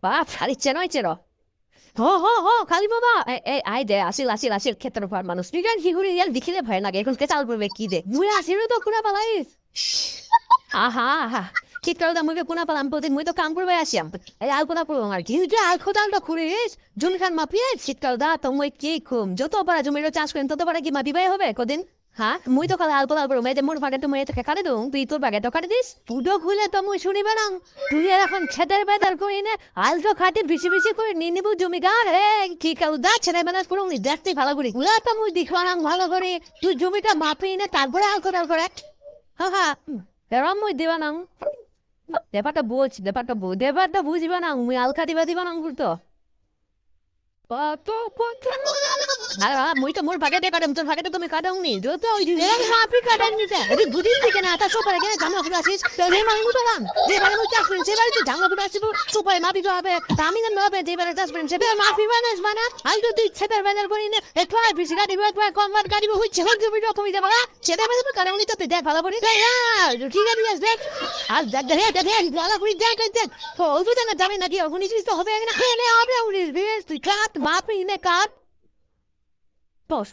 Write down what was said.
বাপ হারিচ্ছে নয় চের খালি বাবা এই আই দে আসিল ক্ষেত্র পার মানুষ নিগান হিহুরি ইয়াল দেখিলে ভয় লাগে এখন কে চাল পড়বে কি দে মুই আসিল তো কুনা পালাইস আহা ঠিক করে মুই কোনা পালাম প্রতিদিন মুই তো কাম করবে আসিয়াম এই আল কোনা করবো আর কি যে আল খোদালটা খুঁড়িস জমি খান মাপিয়ে শীতকাল দা তো মুই কি খুম যত পারা জমির চাষ করেন তত পারা কি মাপিবাই হবে কদিন হ্যাঁ মুই তো খালি আলপো আলপো মেয়ে মোর ভাগে তো মেয়ে তোকে কাটে দઉં তুই তোর ভাগে তো কাটে দিস পুডো খুলে তো মুই শুনিবে না তুই এখন খেতের বেদার করি না আল তো খাটে বেশি বেশি করে নিয়ে নিবো জমি গা রে কি কাউ দা ছেলে বেলা পুরো দেখতে ভালো করি গুলা তো মুই দেখলাম ভালো করে তুই জমিটা মাপি না তারপরে আল করে হ্যাঁ এরম মুই দিবা না ব্যাপারটা বুঝিবা না মুই আল খাটিবা দিবা না তো মুই তো মোর ভাগে কাটাম তোর ভাগে তুমি কাটাওনি যত ওই আপনি কাটান নিতে বুঝিস দিকে না তা সোপারে কেন জামা ফুল আসিস তোরে মাই মুতো নাম যে বারে মুই চাষ করেন সে বারে তো জামা ফুল আসিব সোপারে মাপি তো হবে আমি না হবে যে বারে চাষ করেন সে বারে মাপি বানাস বানা আই তো তুই ছেটার বাজার করি না একটু আর বেশি গাড়ি একটু কম গাড়ি হচ্ছে হোক তুমি তুমি যাবা সেটা বারে তো কাটাওনি তো তুই দেখ ভালো করে ঠিক আছে দেখ আর দেখ লালা করে দেখ তো ওই তো না যাবে নাকি ওখানে তো হবে না হবে উনি তুই কাট মাপি নে কাট বস